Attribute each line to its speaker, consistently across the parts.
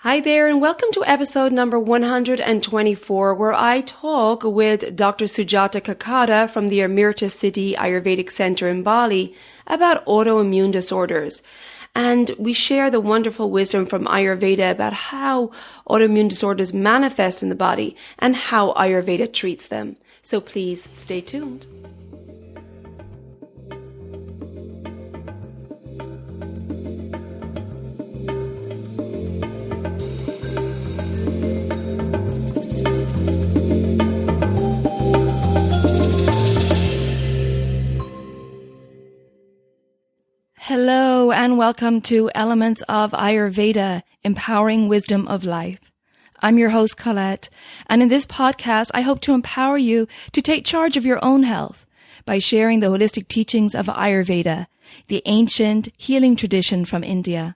Speaker 1: Hi there, and welcome to episode number 124, where I talk with Dr. Sujatha Kakada from the Amrtasiddhi Ayurvedic Center in Bali about autoimmune disorders. And we share the wonderful wisdom from Ayurveda about how autoimmune disorders manifest in the body and how Ayurveda treats them. So please stay tuned. Hello and welcome to Elements of Ayurveda, Empowering Wisdom of Life. I'm your host, Colette, and in this podcast, I hope to empower you to take charge of your own health by sharing the holistic teachings of Ayurveda, the ancient healing tradition from India.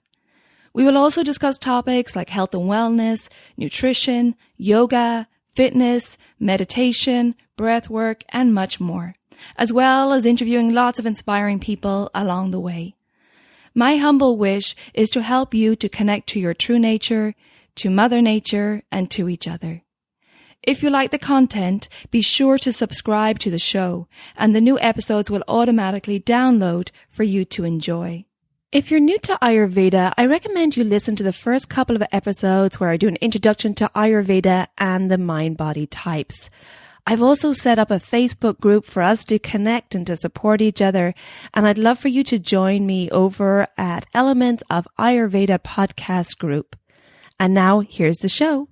Speaker 1: We will also discuss topics like health and wellness, nutrition, yoga, fitness, meditation, breath work, and much more, as well as interviewing lots of inspiring people along the way. My humble wish is to help you to connect to your true nature, to Mother Nature, and to each other. If you like the content, be sure to subscribe to the show, and the new episodes will automatically download for you to enjoy. If you're new to Ayurveda, I recommend you listen to the first couple of episodes where I do an introduction to Ayurveda and the mind-body types. I've also set up a Facebook group for us to connect and to support each other, and I'd love for you to join me over at Elements of Ayurveda podcast group. And now here's the show.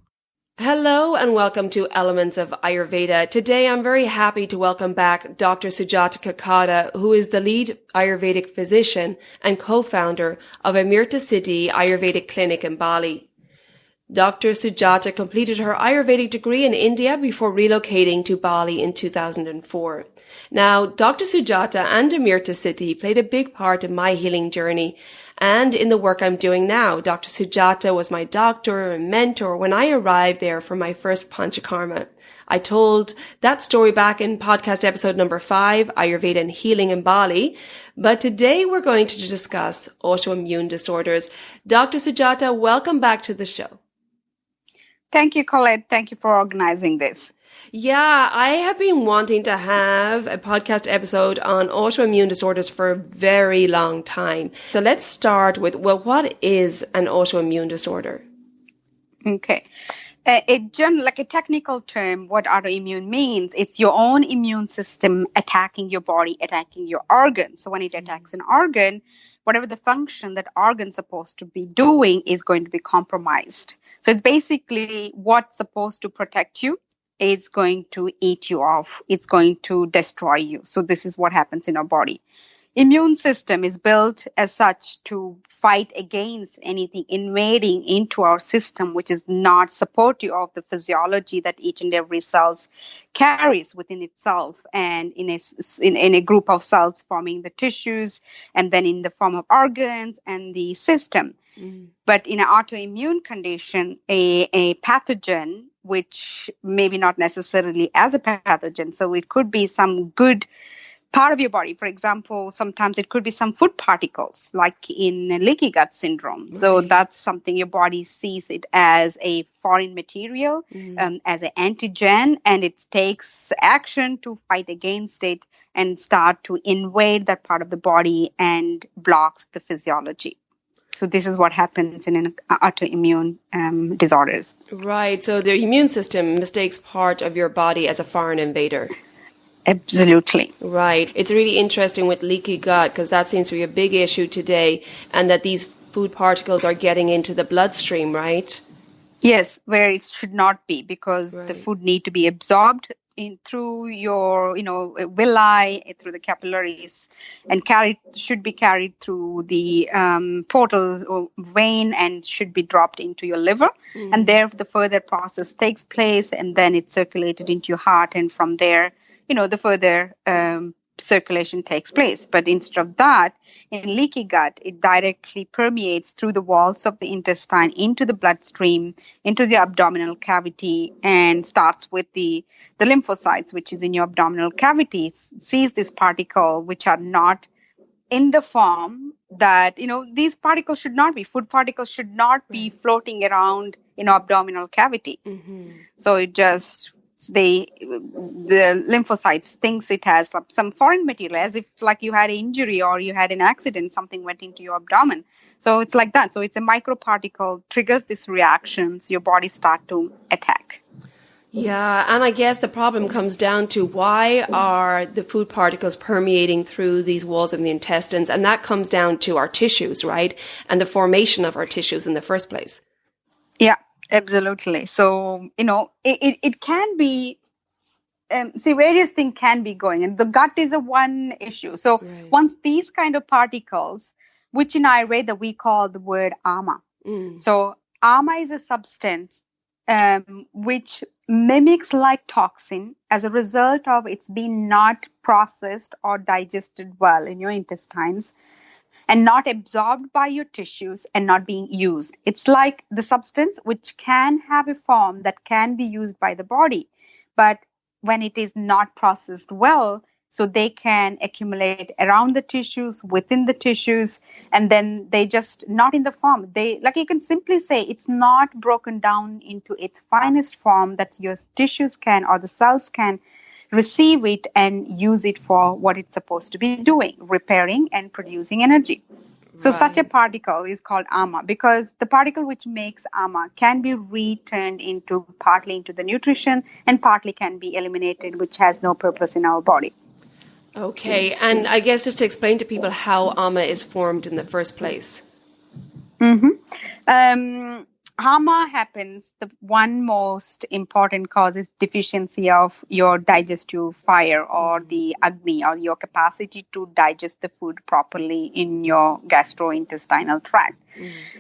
Speaker 1: Hello and welcome to Elements of Ayurveda. Today I'm very happy to welcome back Dr. Sujatha Kakada, who is the lead Ayurvedic physician and co-founder of Amrtasiddhi Ayurvedic Clinic in Bali. Dr. Sujatha completed her Ayurvedic degree in India before relocating to Bali in 2004. Now, Dr. Sujatha and Amrtasiddhi played a big part in my healing journey and in the work I'm doing now. Dr. Sujatha was my doctor and mentor when I arrived there for my first Panchakarma. I told that story back in podcast episode number 5, Ayurveda and Healing in Bali. But today we're going to discuss autoimmune disorders. Dr. Sujatha, welcome back to the show.
Speaker 2: Thank you, Colette. Thank you for organizing this.
Speaker 1: Yeah, I have been wanting to have a podcast episode on autoimmune disorders for a very long time. So let's start with, what is an autoimmune disorder?
Speaker 2: Okay. Like a technical term, what autoimmune means, it's your own immune system attacking your body, attacking your organs. So when it attacks an organ, whatever the function that organ's supposed to be doing is going to be compromised. So it's basically what's supposed to protect you. It's going to eat you off. It's going to destroy you. So this is what happens in our body. Immune system is built as such to fight against anything invading into our system, which is not supportive of the physiology that each and every cell carries within itself, and in a group of cells forming the tissues, and then in the form of organs and the system. But in an autoimmune condition, a pathogen, which maybe not necessarily as a pathogen, so it could be some good part of your body. For example, sometimes it could be some food particles, like in leaky gut syndrome. Right. So that's something your body sees it as a foreign material, as an antigen, and it takes action to fight against it and start to invade that part of the body and blocks the physiology. So this is what happens in an autoimmune disorders.
Speaker 1: Right. So the immune system mistakes part of your body as a foreign invader.
Speaker 2: Absolutely.
Speaker 1: Right. It's really interesting with leaky gut, because that seems to be a big issue today, and that these food particles are getting into the bloodstream, right?
Speaker 2: Yes, where it should not be, because the food need to be absorbed through your, villi, through the capillaries, and should be carried through the portal or vein and should be dropped into your liver. And there the further process takes place, and then it's circulated into your heart, and from there, the further circulation takes place. But instead of that, in leaky gut, it directly permeates through the walls of the intestine into the bloodstream, into the abdominal cavity, and starts with the lymphocytes, which is in your abdominal cavity, sees this particle, which are not in the form that, these particles should not be, food particles should not be floating around in abdominal cavity. So it just, the lymphocytes thinks it has some foreign material, as if like you had an injury or you had an accident, something went into your abdomen. So it's like that. So it's a microparticle triggers these reactions, your body start to attack.
Speaker 3: Yeah, and I guess the problem comes down to why are the food particles permeating through these walls of the intestines? And that comes down to our tissues, right? And the formation of our tissues in the first place.
Speaker 2: Yeah, absolutely. So, it can be, various things can be going. And the gut is a one issue. So once these kind of particles, which in Ayurveda we call the word ama. So ama is a substance which mimics like toxin as a result of it's been not processed or digested well in your intestines and not absorbed by your tissues and not being used. It's like the substance which can have a form that can be used by the body, but when it is not processed well, so they can accumulate around the tissues, within the tissues, and then they just not in the form. They, like you can simply say, it's not broken down into its finest form that your tissues can or the cells can receive it and use it for what it's supposed to be doing, repairing and producing energy. So such a particle is called ama, because the particle which makes ama can be returned into partly into the nutrition and partly can be eliminated, which has no purpose in our body.
Speaker 3: Okay, and I guess just to explain to people how ama is formed in the first place.
Speaker 2: Ama happens, the one most important cause is deficiency of your digestive fire or the agni, or your capacity to digest the food properly in your gastrointestinal tract.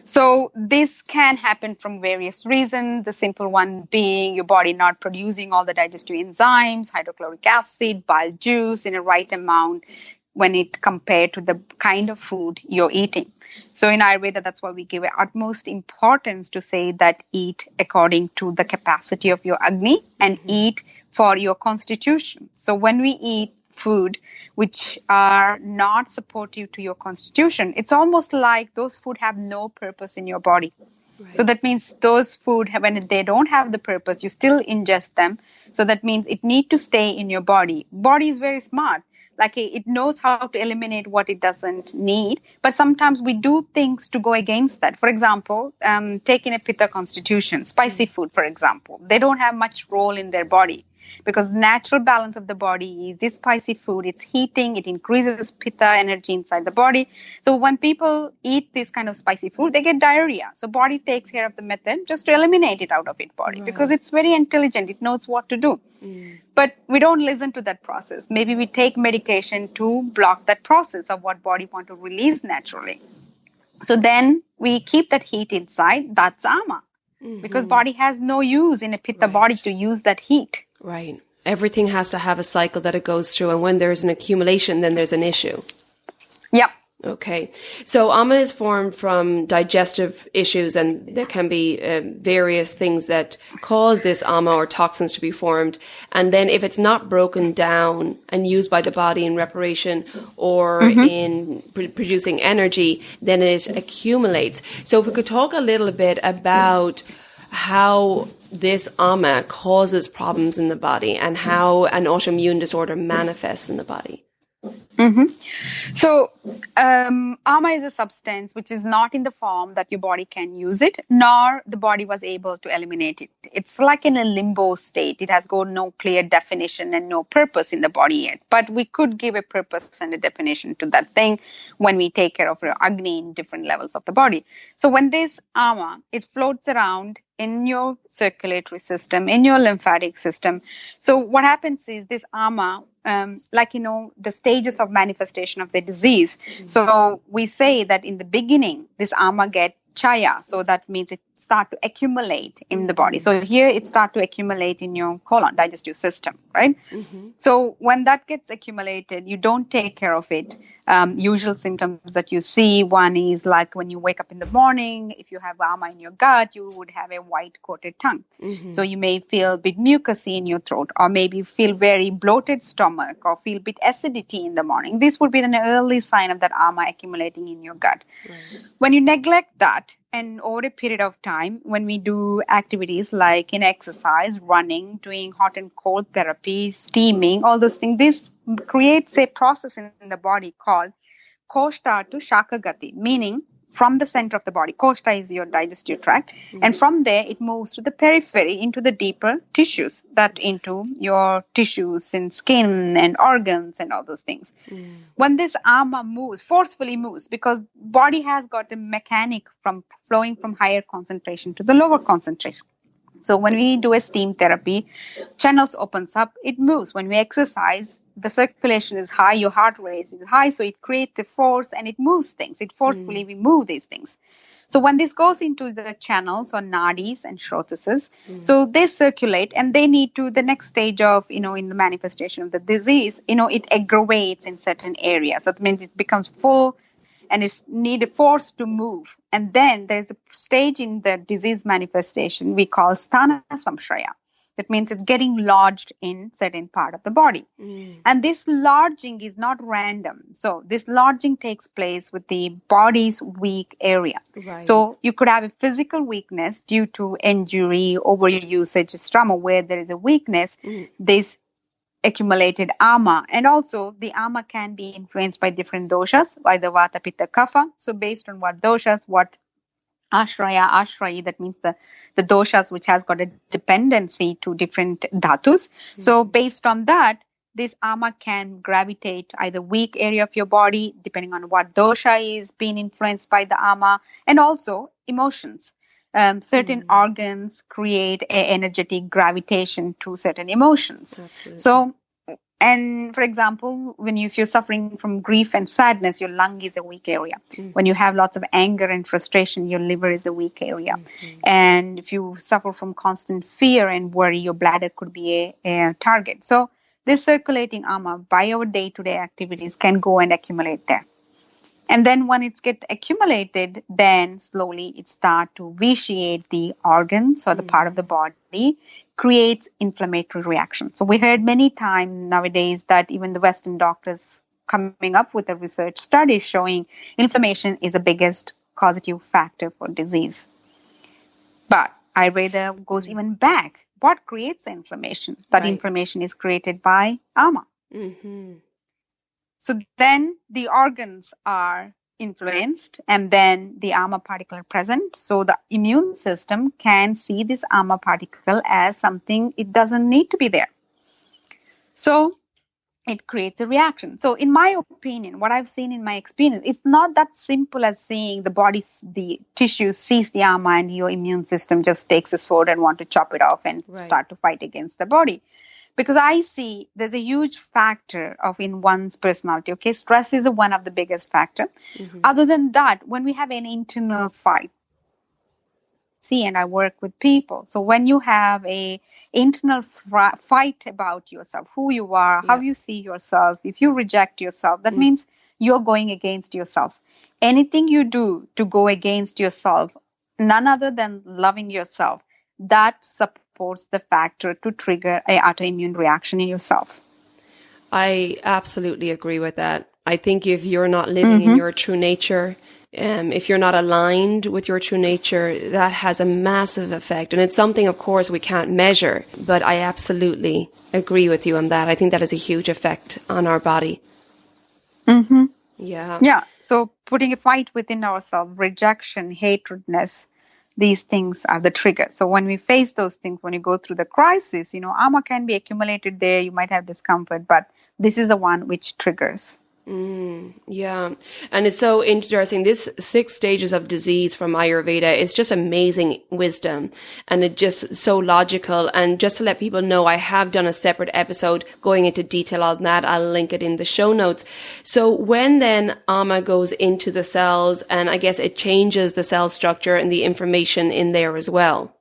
Speaker 2: So this can happen from various reasons. The simple one being your body not producing all the digestive enzymes, hydrochloric acid, bile juice in a right amount when it compared to the kind of food you're eating. So in Ayurveda, that's why we give utmost importance to say that eat according to the capacity of your Agni and eat for your constitution. So when we eat food which are not supportive to your constitution, it's almost like those food have no purpose in your body. So that means those food, when they don't have the purpose, you still ingest them. So that means it need to stay in your body. Body is very smart. Like it knows how to eliminate what it doesn't need. But sometimes we do things to go against that. For example, taking a Pitta constitution, spicy food, for example, they don't have much role in their body. Because natural balance of the body is this spicy food, it's heating, it increases Pitta energy inside the body. So when people eat this kind of spicy food, they get diarrhea. So body takes care of the method just to eliminate it out of its body because it's very intelligent. It knows what to do. But we don't listen to that process. Maybe we take medication to block that process of what body want to release naturally. So then we keep that heat inside. That's ama. Because body has no use in a Pitta body to use that heat.
Speaker 3: Right. Everything has to have a cycle that it goes through. And when there's an accumulation, then there's an issue.
Speaker 2: Yep.
Speaker 3: Okay. So ama is formed from digestive issues, and there can be various things that cause this ama or toxins to be formed. And then if it's not broken down and used by the body in reparation or in producing energy, then it accumulates. So if we could talk a little bit about how this ama causes problems in the body and how an autoimmune disorder manifests in the body.
Speaker 2: So, ama is a substance which is not in the form that your body can use it, nor the body was able to eliminate it. It's like in a limbo state. It has got no clear definition and no purpose in the body yet. But we could give a purpose and a definition to that thing when we take care of your Agni in different levels of the body. So when this ama, it floats around in your circulatory system, in your lymphatic system. So what happens is this ama, the stages of manifestation of the disease. So we say that in the beginning, this ama get chaya. So that means it start to accumulate in the body. So here it start to accumulate in your colon, digestive system, right? So when that gets accumulated, you don't take care of it. Usual symptoms that you see, one is like when you wake up in the morning, if you have ama in your gut, you would have a white coated tongue. So you may feel a bit mucousy in your throat, or maybe feel very bloated stomach, or feel a bit acidity in the morning. This would be an early sign of that ama accumulating in your gut. When you neglect that, and over a period of time, when we do activities like in exercise, running, doing hot and cold therapy, steaming, all those things, this creates a process in the body called koshta to shakagati, meaning from the center of the body. Koshta is your digestive tract. And from there, it moves to the periphery into the deeper tissues, that into your tissues and skin and organs and all those things. When this ama moves, forcefully moves, because body has got a mechanic from flowing from higher concentration to the lower concentration. So when we do a steam therapy, channels opens up, it moves. When we exercise, the circulation is high, your heart rate is high, so it creates the force and it moves things. It forcefully we move these things. So when this goes into the channels or nadis and shrotases, so they circulate and they need to, the next stage of, in the manifestation of the disease, it aggravates in certain areas. So it means it becomes full and it's needed force to move. And then there's a stage in the disease manifestation we call sthana samshraya. That means it's getting lodged in certain part of the body. And this lodging is not random. So this lodging takes place with the body's weak area. So you could have a physical weakness due to injury, overusage, trauma, where there is a weakness, this accumulated ama. And also the ama can be influenced by different doshas, by the vata, pitta, kapha. So based on what doshas, what ashrayi, that means the doshas which has got a dependency to different dhatus. So based on that, this ama can gravitate either weak area of your body, depending on what dosha is being influenced by the ama, and also emotions. Certain organs create an energetic gravitation to certain emotions. So, and for example, if you're suffering from grief and sadness, your lung is a weak area. When you have lots of anger and frustration, your liver is a weak area. And if you suffer from constant fear and worry, your bladder could be a target. So this circulating ama by our day-to-day activities can go and accumulate there. And then when it gets accumulated, then slowly it starts to vitiate the organs or the part of the body, creates inflammatory reaction. So we heard many times nowadays that even the Western doctors coming up with a research study showing inflammation is the biggest causative factor for disease. But Ayurveda goes even back. What creates the inflammation? That inflammation is created by ama. So then the organs are influenced and then the ama particle are present. So the immune system can see this ama particle as something it doesn't need to be there. So it creates a reaction. So in my opinion, what I've seen in my experience, it's not that simple as saying the tissue sees the ama and your immune system just takes a sword and want to chop it off and start to fight against the body. Because I see there's a huge factor in one's personality. Okay, stress is one of the biggest factor. Other than that, when we have an internal fight, and I work with people. So when you have a internal fight about yourself, who you are, how you see yourself, if you reject yourself, that means you're going against yourself. Anything you do to go against yourself, none other than loving yourself, that supports the factor to trigger an autoimmune reaction in yourself.
Speaker 3: I absolutely agree with that. I think if you're not living in your true nature, if you're not aligned with your true nature, that has a massive effect. And it's something, of course, we can't measure, but I absolutely agree with you on that. I think that has a huge effect on our body. Yeah.
Speaker 2: So putting a fight within ourselves, rejection, hatredness, these things are the trigger. So when we face those things, when you go through the crisis, ama can be accumulated there. You might have discomfort, but this is the one which triggers.
Speaker 3: Yeah. And it's so interesting. This 6 stages of disease from Ayurveda is just amazing wisdom, and it just so logical. And just to let people know, I have done a separate episode going into detail on that. I'll link it in the show notes. So when then Ama goes into the cells, and I guess it changes the cell structure and the information in there as well.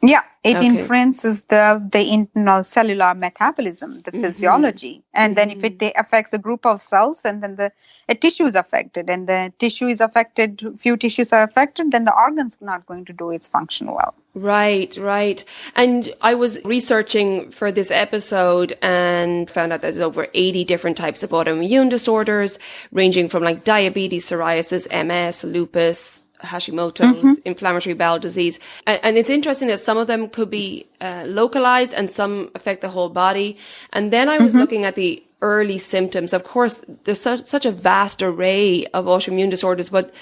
Speaker 2: Yeah, it influences the internal cellular metabolism, the physiology. And then if it affects a group of cells, and then a tissue is affected, and the tissue is affected, few tissues are affected, then the organ's not going to do its function well.
Speaker 3: Right. And I was researching for this episode and found out there's over 80 different types of autoimmune disorders, ranging from like diabetes, psoriasis, MS, lupus, Hashimoto's, inflammatory bowel disease. And it's interesting that some of them could be localized and some affect the whole body. And then I was looking at the early symptoms. Of course, there's such a vast array of autoimmune disorders, but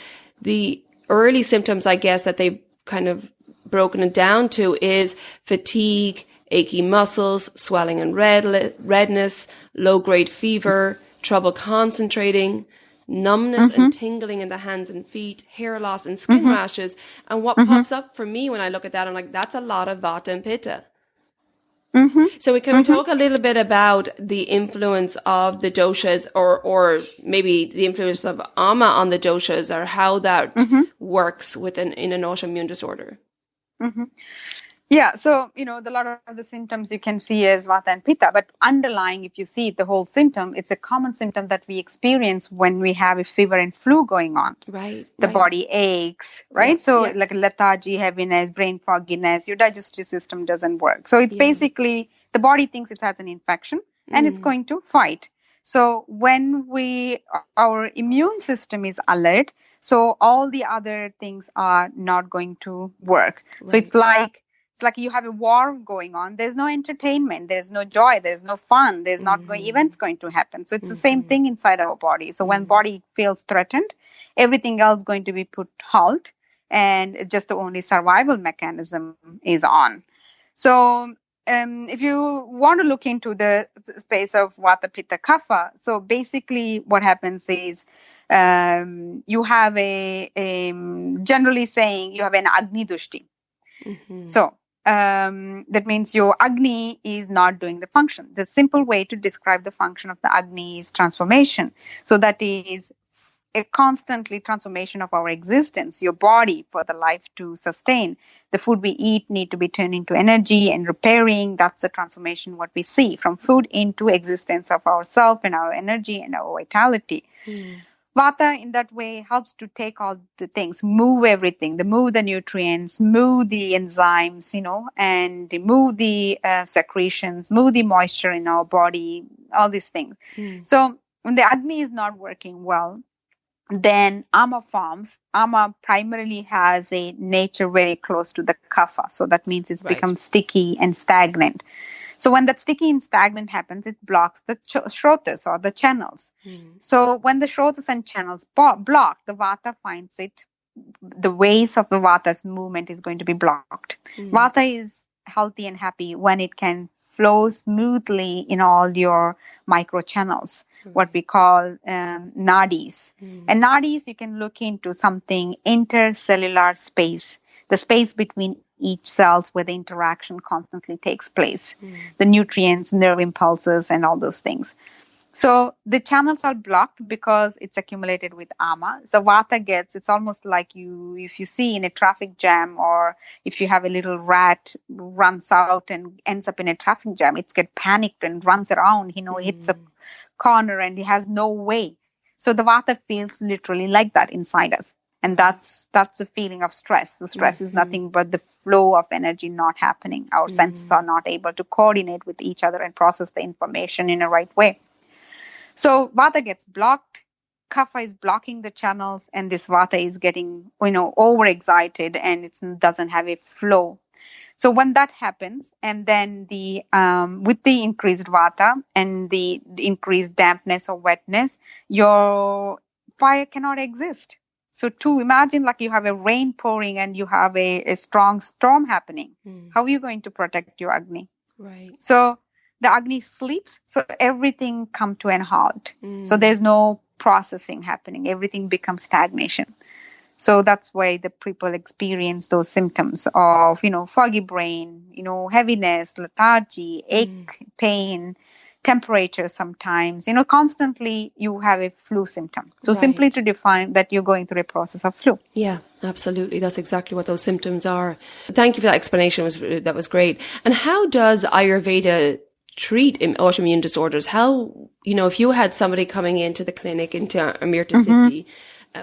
Speaker 3: the early symptoms, I guess, that they've kind of broken it down to is fatigue, achy muscles, swelling and redness, low-grade fever, trouble concentrating, numbness and tingling in the hands and feet, hair loss and skin rashes. And what pops up for me when I look at that, I'm like, that's a lot of Vata and Pitta. So can we talk a little bit about the influence of the doshas, or maybe the influence of Ama on the doshas, or how that works in an autoimmune disorder?
Speaker 2: Yeah, so, the lot of the symptoms you can see as Vata and Pitta, but underlying, if you see the whole symptom, it's a common symptom that we experience when we have a fever and flu going on.
Speaker 3: Right.
Speaker 2: The body aches, right?
Speaker 3: Yeah,
Speaker 2: so like lethargy, heaviness, brain fogginess, your digestive system doesn't work. So it's basically the body thinks it has an infection and it's going to fight. So when our immune system is alert, so all the other things are not going to work. Right. So it's like you have a war going on. There's no entertainment. There's no joy. There's no fun. There's not events going to happen. So it's the same thing inside our body. So when body feels threatened, everything else is going to be put halt, and just the only survival mechanism is on. So if you want to look into the space of Vata, Pitta, Kapha, so basically what happens is you have generally saying you have an Agni Dushti. So that means your Agni is not doing the function. The simple way to describe the function of the Agni is transformation. So that is a constantly transformation of our existence, your body, for the life to sustain. The food we eat need to be turned into energy and repairing. That's the transformation what we see from food into existence of ourself and our energy and our vitality. Vata in that way helps to take all the things, move everything, move the nutrients, move the enzymes, and move the secretions, move the moisture in our body, all these things. So when the Agni is not working well, then Ama forms. Ama primarily has a nature very close to the Kapha. So that means it's become sticky and stagnant. So when that sticky and stagnant happens, it blocks the shrotas or the channels. So when the shrotas and channels block, the Vata finds it, the ways of the Vata's movement is going to be blocked. Vata is healthy and happy when it can flow smoothly in all your micro channels, what we call nadis. And nadis, you can look into something intercellular space, the space between each cells where the interaction constantly takes place, the nutrients, nerve impulses, and all those things. So the channels are blocked because it's accumulated with Ama. So Vata it's almost like if you see in a traffic jam, or if you have a little rat runs out and ends up in a traffic jam, it's get panicked and runs around, hits a corner and he has no way. So the Vata feels literally like that inside us. And that's the feeling of stress. The stress is nothing but the flow of energy not happening. Our senses are not able to coordinate with each other and process the information in a right way. So Vata gets blocked. Kapha is blocking the channels, and this Vata is getting, overexcited, and it doesn't have a flow. So when that happens, and then with the increased Vata and the increased dampness or wetness, your fire cannot exist. So to imagine like you have a rain pouring and you have a strong storm happening, how are you going to protect your Agni?
Speaker 3: Right.
Speaker 2: So the Agni sleeps, so everything come to an halt. So there's no processing happening. Everything becomes stagnation. So that's why the people experience those symptoms of, foggy brain, heaviness, lethargy, ache, pain, temperature sometimes, constantly you have a flu symptom. So simply to define that you're going through a process of flu.
Speaker 3: Yeah, absolutely. That's exactly what those symptoms are. Thank you for that explanation. That was great. And how does Ayurveda treat autoimmune disorders? How, if you had somebody coming into the clinic, into Amrtasiddhi,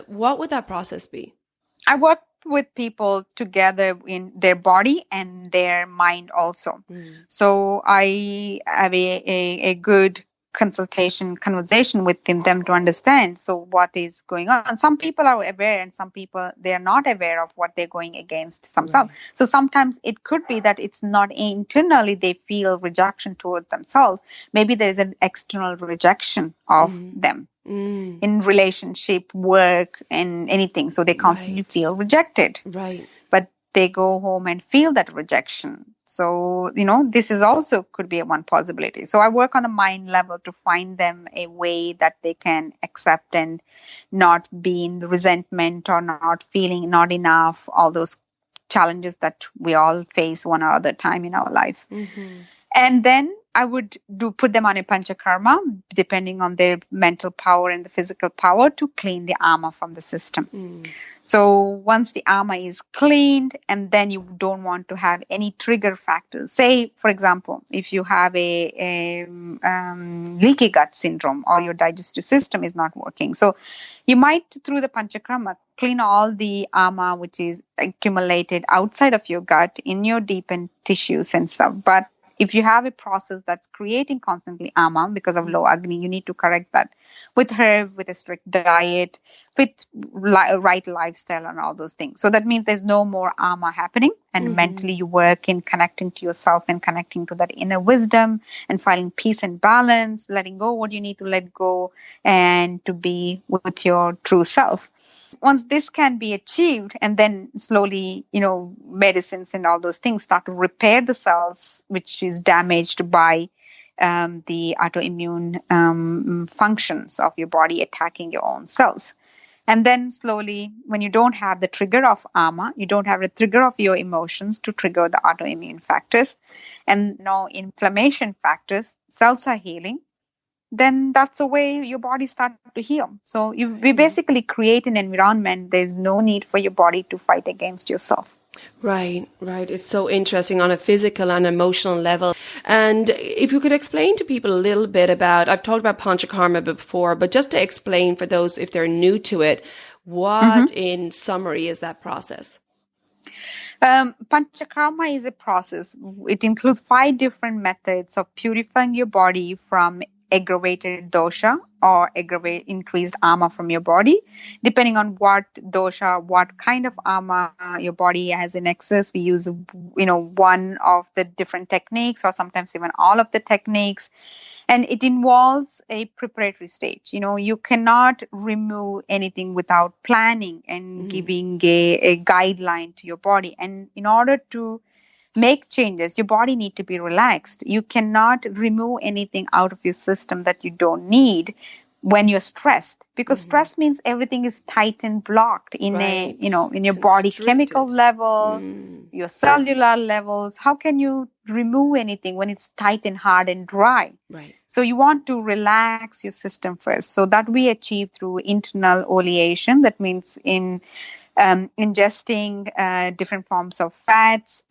Speaker 3: what would that process be?
Speaker 2: I work with people together in their body and their mind also. So I have a good conversation with them to understand what is going on. Some people are aware and some people, they are not aware of what they're going against themselves. So sometimes it could be that it's not internally they feel rejection towards themselves. Maybe there is an external rejection of them in relationship, work, and anything. So they constantly feel rejected.
Speaker 3: Right.
Speaker 2: But they go home and feel that rejection. So, this is also could be one possibility. So I work on the mind level to find them a way that they can accept and not be in resentment or not feeling not enough, all those challenges that we all face one or other time in our life. And then I would put them on a panchakarma, depending on their mental power and the physical power, to clean the ama from the system. So once the ama is cleaned, and then you don't want to have any trigger factors. Say, for example, if you have a leaky gut syndrome or your digestive system is not working. So you might, through the panchakarma, clean all the ama which is accumulated outside of your gut in your deepened tissues and stuff. But if you have a process that's creating constantly ama because of low Agni, you need to correct that with herb, with a strict diet, with right lifestyle and all those things. So that means there's no more ama happening, and mentally you work in connecting to yourself and connecting to that inner wisdom and finding peace and balance, letting go what you need to let go, and to be with your true self. Once this can be achieved, and then slowly, medicines and all those things start to repair the cells which is damaged by the autoimmune functions of your body attacking your own cells. And then slowly, when you don't have the trigger of ama, you don't have the trigger of your emotions to trigger the autoimmune factors, and no inflammation factors, cells are healing, then that's the way your body starts to heal. So we basically create an environment. There's no need for your body to fight against yourself.
Speaker 3: Right. It's so interesting on a physical and emotional level. And if you could explain to people a little bit about, I've talked about panchakarma before, but just to explain for those if they're new to it, what in summary is that process?
Speaker 2: Panchakarma is a process. It includes 5 different methods of purifying your body from aggravated dosha or increased ama from your body, depending on what dosha, what kind of ama your body has in excess. We use, one of the different techniques, or sometimes even all of the techniques. And it involves a preparatory stage. You cannot remove anything without planning and giving a guideline to your body. And in order to make changes, your body need to be relaxed. You cannot remove anything out of your system that you don't need when you're stressed, because stress means everything is tight and blocked in in your body chemical level, your cellular levels. How can you remove anything when it's tight and hard and dry?
Speaker 3: Right.
Speaker 2: So you want to relax your system first. So that we achieve through internal oleation. That means in ingesting different forms of fats.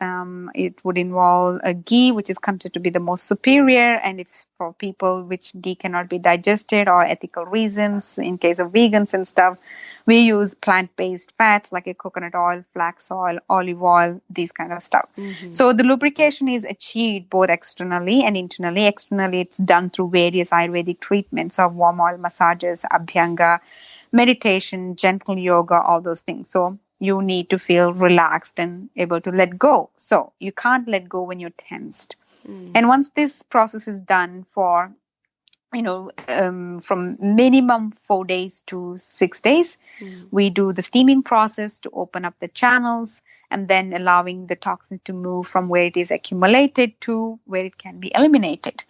Speaker 2: It would involve a ghee, which is considered to be the most superior. And if for people which ghee cannot be digested or ethical reasons, in case of vegans and stuff, we use plant-based fats like a coconut oil, flax oil, olive oil, these kind of stuff. So the lubrication is achieved both externally and internally. Externally, it's done through various Ayurvedic treatments of warm oil massages, abhyanga, meditation, gentle yoga, all those things. So you need to feel relaxed and able to let go. So you can't let go when you're tensed. And once this process is done for, from minimum 4 days to 6 days, we do the steaming process to open up the channels. and then allowing the toxin to move from where it is accumulated to where it can be eliminated.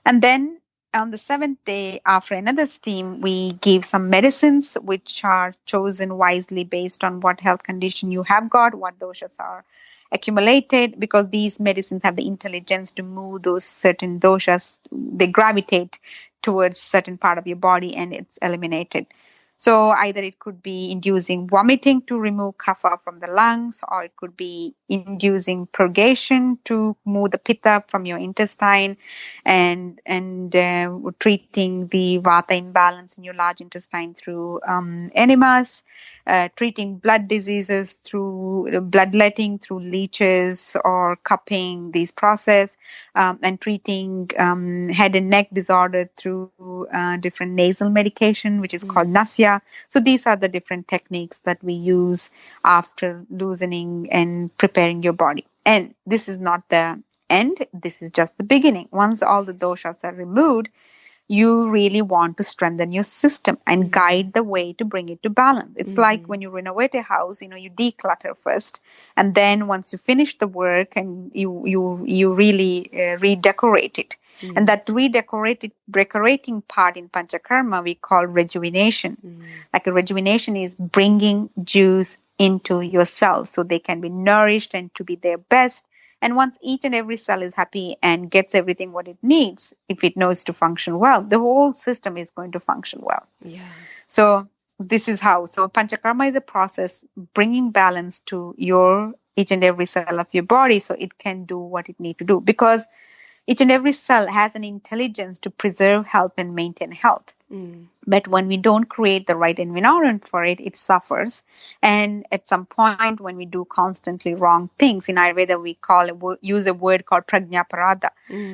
Speaker 2: And then on the 7th day, after another steam, we give some medicines which are chosen wisely based on what health condition you have got, what doshas are accumulated, because these medicines have the intelligence to move those certain doshas. They gravitate towards certain part of your body and it's eliminated. So either it could be inducing vomiting to remove kapha from the lungs, or it could be inducing purgation to move the pitta from your intestine, and treating the vata imbalance in your large intestine through enemas, treating blood diseases through bloodletting through leeches or cupping, these process, and treating head and neck disorder through different nasal medication, which is called nasya. So these are the different techniques that we use after loosening and preparing your body. And this is not the end. This is just the beginning. Once all the doshas are removed, you really want to strengthen your system and guide the way to bring it to balance. It's like when you renovate a house, you declutter first, and then once you finish the work and you really redecorate it. And that decorating part in Panchakarma we call rejuvenation. Like a rejuvenation is bringing juice into your cells so they can be nourished and to be their best. And once each and every cell is happy and gets everything what it needs, if it knows to function well, the whole system is going to function well. Yeah. So this is how. So Panchakarma is a process bringing balance to each and every cell of your body so it can do what it needs to do. Because each and every cell has an intelligence to preserve health and maintain health. But when we don't create the right environment for it, it suffers. And at some point, when we do constantly wrong things, in Ayurveda, we use a word called prajnaparada,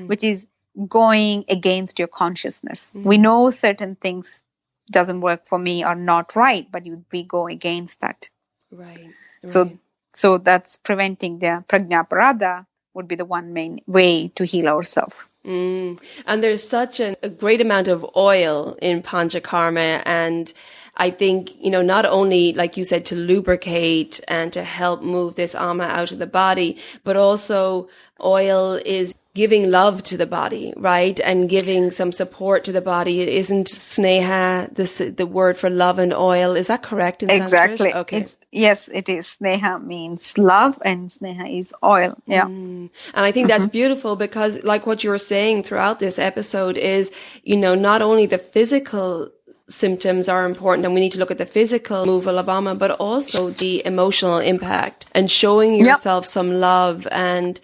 Speaker 2: which is going against your consciousness. We know certain things doesn't work for me or not right, but we go against that. Right. So that's preventing the prajnaparada would be the one main way to heal ourselves.
Speaker 3: And there's such a great amount of oil in Panchakarma. And I think, not only, like you said, to lubricate and to help move this ama out of the body, but also oil is giving love to the body, right? And giving some support to the body. Isn't sneha the word for love and oil? Is that correct in
Speaker 2: Exactly.
Speaker 3: Sanskrit? Okay.
Speaker 2: Yes, it is. Sneha means love and sneha is oil. Yeah.
Speaker 3: And I think that's beautiful because like what you were saying throughout this episode is, not only the physical symptoms are important and we need to look at the physical removal of ama, but also the emotional impact and showing yourself some love and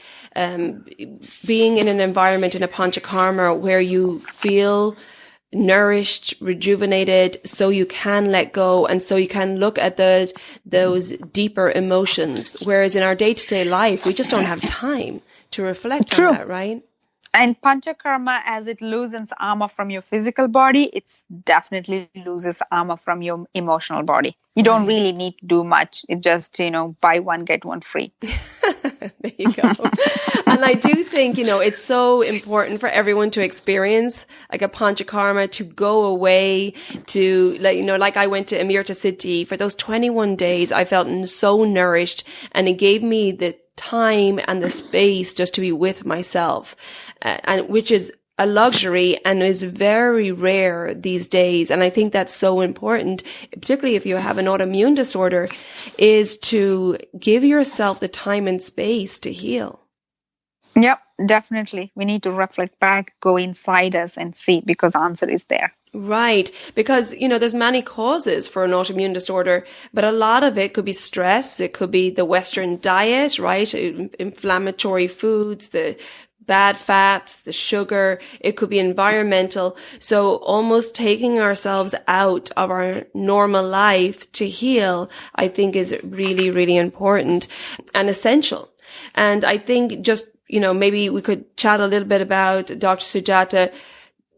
Speaker 3: being in an environment in a panchakarma where you feel nourished, rejuvenated, so you can let go and so you can look at those deeper emotions. Whereas in our day-to-day life, we just don't have time to reflect on that, right?
Speaker 2: And Panchakarma, as it loosens ama from your physical body, it definitely loses ama from your emotional body. You don't really need to do much. It just, buy one, get one free.
Speaker 3: There you go. And I do think, it's so important for everyone to experience like a Panchakarma, to go away to, like I went to Amrtasiddhi for those 21 days. I felt so nourished and it gave me the time and the space just to be with myself, and which is a luxury and is very rare these days. And I think that's so important, particularly if you have an autoimmune disorder, is to give yourself the time and space to heal.
Speaker 2: Yep, definitely. We need to reflect back, go inside us and see, because the answer is there.
Speaker 3: Right. Because, there's many causes for an autoimmune disorder, but a lot of it could be stress. It could be the Western diet, right? Inflammatory foods, the bad fats, the sugar. It could be environmental. So almost taking ourselves out of our normal life to heal, I think is really, really important and essential. And I think just, maybe we could chat a little bit about, Dr. Sujatha,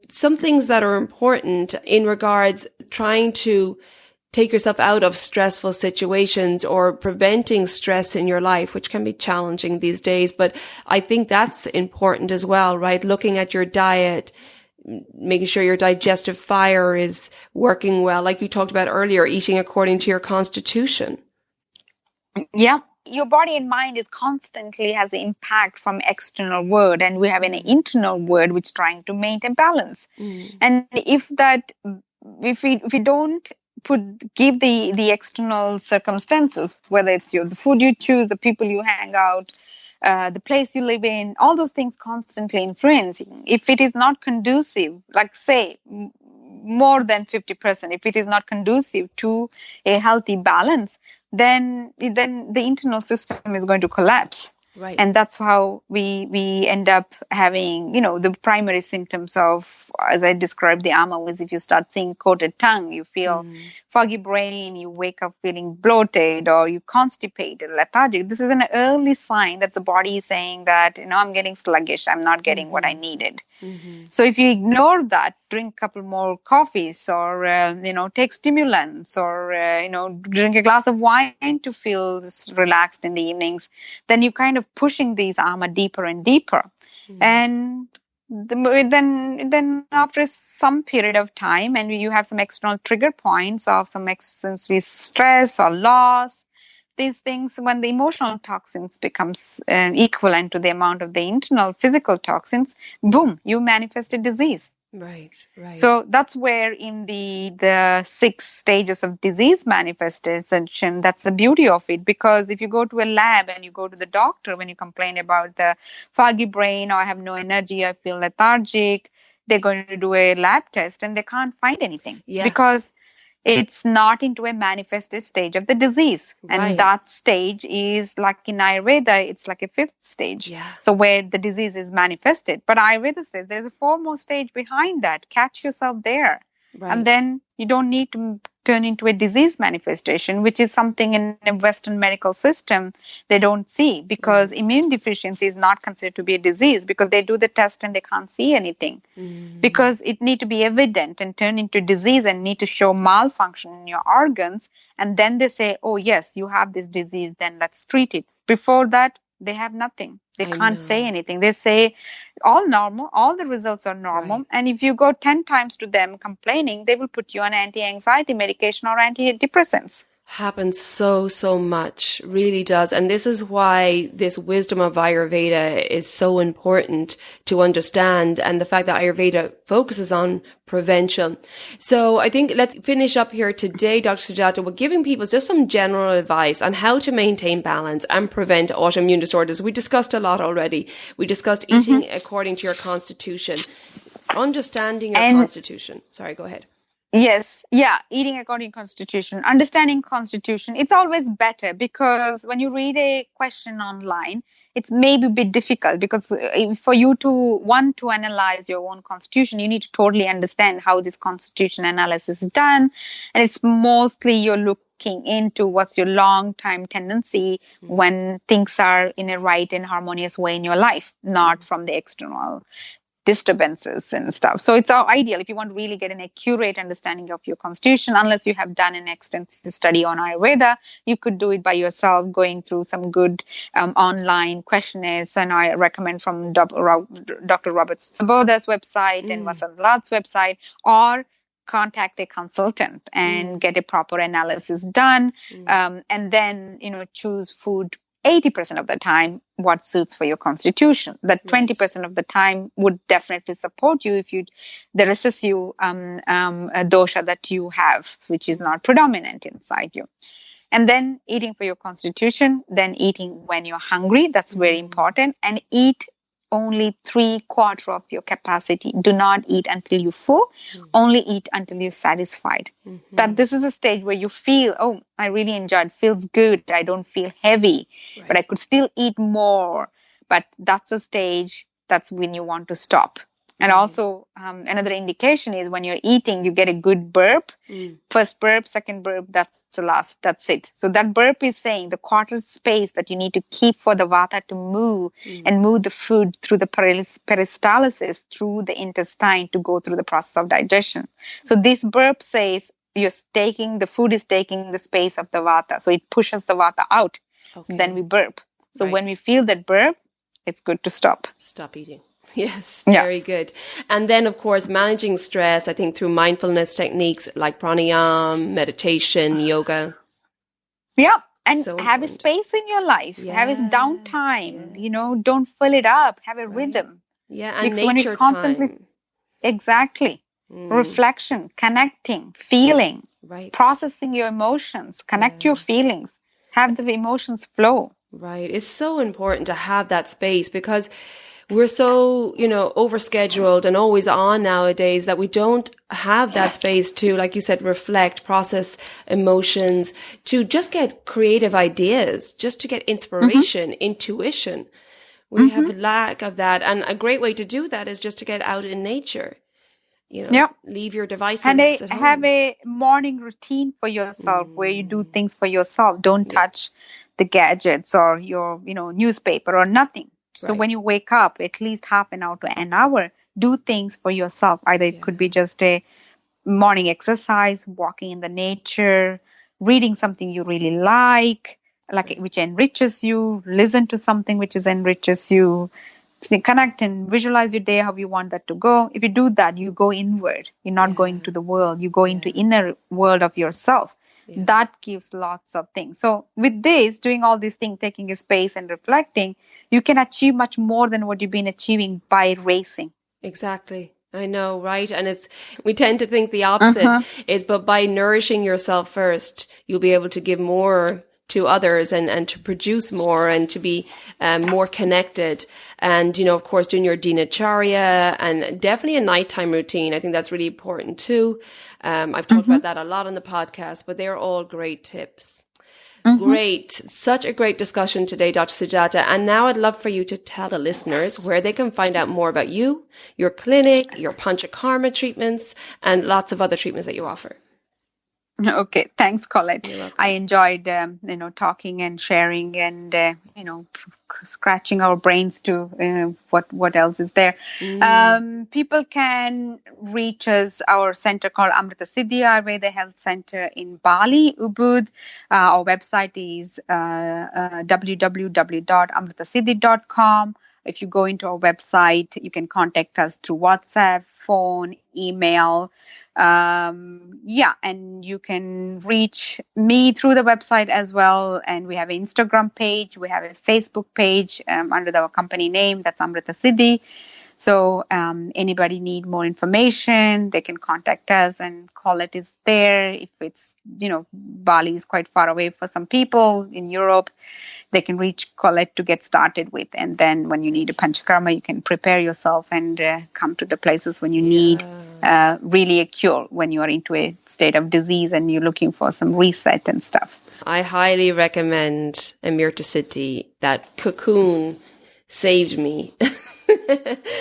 Speaker 3: some things that are important in regards trying to take yourself out of stressful situations or preventing stress in your life, which can be challenging these days. But I think that's important as well, right? Looking at your diet, making sure your digestive fire is working well. Like you talked about earlier, eating according to your constitution.
Speaker 2: Yeah. your body and mind is constantly has an impact from external world, and we have an internal world which trying to maintain balance. And if we don't give the external circumstances, whether it's the food you choose, the people you hang out, the place you live in, all those things constantly influencing. If it is not conducive, like say more than 50%, if it is not conducive to a healthy balance, then the internal system is going to collapse.
Speaker 3: Right.
Speaker 2: And that's how we end up having, the primary symptoms of, as I described, the AMA is if you start seeing coated tongue, you feel foggy brain, you wake up feeling bloated, or you constipated, lethargic. This is an early sign that the body is saying that, I'm getting sluggish, I'm not getting what I needed. So if you ignore that, drink a couple more coffees, or, take stimulants, or, drink a glass of wine to feel relaxed in the evenings, then you kind of pushing these AMA deeper and deeper. And then after some period of time, and you have some external trigger points of some sensory stress or loss, these things, when the emotional toxins becomes equivalent to the amount of the internal physical toxins, boom, you manifest a disease.
Speaker 3: Right.
Speaker 2: So that's where in the 6 stages of disease manifestation, that's the beauty of it. Because if you go to a lab and you go to the doctor when you complain about the foggy brain, or I have no energy, I feel lethargic, they're going to do a lab test and they can't find anything. Because it's not into a manifested stage of the disease. And that stage is like in Ayurveda, it's like a 5th stage. So where the disease is manifested. But Ayurveda says there's a 4 more stage behind that. Catch yourself there. And then you don't need to turn into a disease manifestation, which is something in a Western medical system they don't see, because immune deficiency is not considered to be a disease, because they do the test and they can't see anything. Because it need to be evident and turn into disease and need to show malfunction in your organs. And then they say, oh yes, you have this disease, then let's treat it. Before that, they have nothing. They can't say anything. They say all normal, all the results are normal. And if you go 10 times to them complaining, they will put you on anti-anxiety medication or antidepressants.
Speaker 3: Happens so much, really does. And this is why this wisdom of Ayurveda is so important to understand, and the fact that Ayurveda focuses on prevention. So I think let's finish up here today, Dr. Sujatha, with giving people just some general advice on how to maintain balance and prevent autoimmune disorders. We discussed a lot already. We discussed eating according to your constitution, understanding your constitution. Sorry, go ahead.
Speaker 2: Yes. Yeah. Eating according to constitution, understanding constitution. It's always better, because when you read a question online, it's maybe a bit difficult, because for you to analyze your own constitution, you need to totally understand how this constitution analysis is done. And it's mostly you're looking into what's your long time tendency when things are in a right and harmonious way in your life, not from the external disturbances and stuff. So it's ideal if you want to really get an accurate understanding of your constitution. Unless you have done an extensive study on Ayurveda, you could do it by yourself, going through some good online questionnaires. And I recommend from Dr. Robert Saboda's website and Vasant Lad's website, or contact a consultant and get a proper analysis done. And then, choose food 80% of the time what suits for your constitution. That 20% of the time would definitely support you if the recessive dosha that you have, which is not predominant inside you. And then eating for your constitution, then eating when you're hungry. That's very important. And eat only 3/4 of your capacity. Do not eat until you're full. Only eat until you're satisfied. That this is a stage where you feel, oh, I really enjoyed, feels good. I don't feel heavy, but I could still eat more. But that's a stage, that's when you want to stop. And also another indication is when you're eating, you get a good burp. First burp, second burp, that's the last. That's it. So that burp is saying the quarter space that you need to keep for the vata to move and move the food through the peristalsis, through the intestine to go through the process of digestion. So this burp says the food is taking the space of the vata. So it pushes the vata out. So then we burp. So when we feel that burp, it's good to stop.
Speaker 3: Stop eating. Yes, very good. And then, of course, managing stress, I think, through mindfulness techniques like pranayama, meditation, yoga.
Speaker 2: Yeah, And
Speaker 3: So
Speaker 2: have a
Speaker 3: important.
Speaker 2: space in your life. Have a downtime. Don't fill it up. Have a rhythm.
Speaker 3: Yeah, and
Speaker 2: Because when you
Speaker 3: nature
Speaker 2: constantly,
Speaker 3: time.
Speaker 2: exactly, reflection, connecting, feeling,
Speaker 3: Right.
Speaker 2: processing your emotions, connect your feelings, have the emotions flow.
Speaker 3: Right. It's so important to have that space because we're so, overscheduled and always on nowadays that we don't have that space to, like you said, reflect, process emotions, to just get creative ideas, just to get inspiration, intuition. We have a lack of that. And a great way to do that is just to get out in nature. Leave your devices
Speaker 2: And
Speaker 3: at home.
Speaker 2: have a morning routine for yourself where you do things for yourself. Don't touch the gadgets or your, newspaper or nothing. So when you wake up, at least half an hour to an hour, do things for yourself. Either it could be just a morning exercise, walking in the nature, reading something you really like which enriches you, listen to something which enriches you. Connect and visualize your day, how you want that to go. If you do that, you go inward. You're not going to the world. You go into inner world of yourself. That gives lots of things. So with this, doing all these things, taking a space and reflecting, you can achieve much more than what you've been achieving by racing.
Speaker 3: Exactly. I know, right? And we tend to think the opposite but by nourishing yourself first, you'll be able to give more to others and to produce more and to be more connected. And, of course, doing your dinacharya and definitely a nighttime routine. I think that's really important too. I've talked about that a lot on the podcast, but they're all great tips. Great. Such a great discussion today, Dr. Sujatha. And now I'd love for you to tell the listeners where they can find out more about you, your clinic, your Panchakarma treatments, and lots of other treatments that you offer.
Speaker 2: Okay, thanks, Colette. I enjoyed, talking and sharing and, scratching our brains to what else is there. People can reach us, our center called Amrtasiddhi Ayurvedic Health Center in Bali, Ubud. Our website is www.amrtasiddhi.com. If you go into our website, you can contact us through WhatsApp, phone, email. And you can reach me through the website as well. And we have an Instagram page. We have a Facebook page under our company name. That's Amrtasiddhi. So anybody need more information, they can contact us, and Colette is there. If it's, Bali is quite far away for some people in Europe, they can reach Colette to get started with. And then when you need a Panchakarma, you can prepare yourself and come to the places when you need really a cure, when you are into a state of disease and you're looking for some reset and stuff.
Speaker 3: I highly recommend Amrtasiddhi. That cocoon saved me.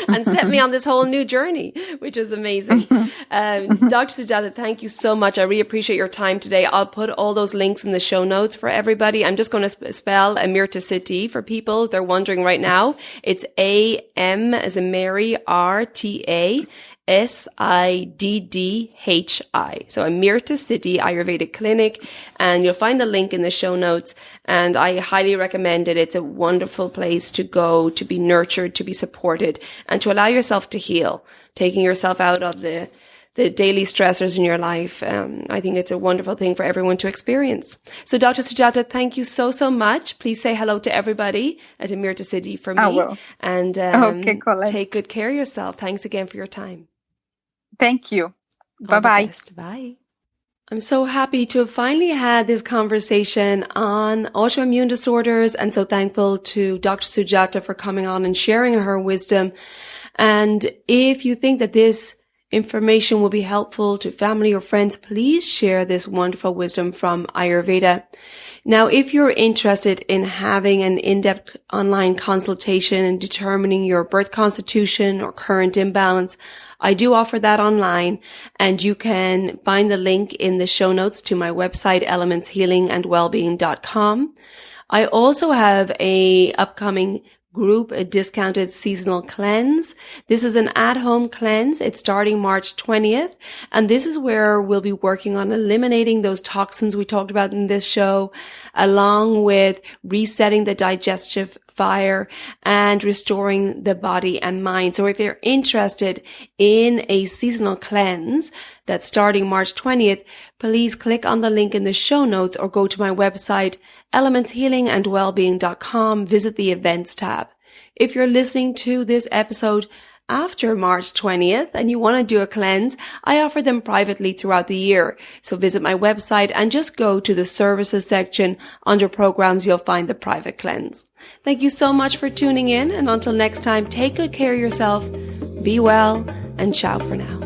Speaker 3: And set me on this whole new journey, which is amazing. Dr. Sujatha, thank you so much. I really appreciate your time today. I'll put all those links in the show notes for everybody. I'm just going to spell Amrtasiddhi for people. They're wondering right now. It's A-M as in Mary, R-T-A. Siddhi. So Amrtasiddhi Ayurvedic Clinic, and you'll find the link in the show notes. And I highly recommend it. It's a wonderful place to go, to be nurtured, to be supported, and to allow yourself to heal, taking yourself out of the daily stressors in your life. I think it's a wonderful thing for everyone to experience. So Dr. Sujatha, thank you so, so much. Please say hello to everybody at Amrtasiddhi for me.
Speaker 2: I will.
Speaker 3: And
Speaker 2: okay, Colette.
Speaker 3: Take good care of yourself. Thanks again for your time.
Speaker 2: Thank you. Bye-bye.
Speaker 3: Bye. I'm so happy to have finally had this conversation on autoimmune disorders, and so thankful to Dr. Sujatha for coming on and sharing her wisdom. And if you think that this information will be helpful to family or friends, please share this wonderful wisdom from Ayurveda. Now, if you're interested in having an in-depth online consultation and determining your birth constitution or current imbalance, I do offer that online, and you can find the link in the show notes to my website, elementshealingandwellbeing.com. I also have a upcoming group, a discounted seasonal cleanse. This is an at-home cleanse. It's starting March 20th. And this is where we'll be working on eliminating those toxins we talked about in this show, along with resetting the digestive fire and restoring the body and mind. So if you're interested in a seasonal cleanse that's starting March 20th, please click on the link in the show notes or go to my website, elementshealingandwellbeing.com, visit the events tab. If you're listening to this episode after March 20th and you want to do a cleanse, I offer them privately throughout the year. So visit my website and just go to the services section. Under programs, you'll find the private cleanse. Thank you so much for tuning in. And until next time, take good care of yourself, be well, and ciao for now.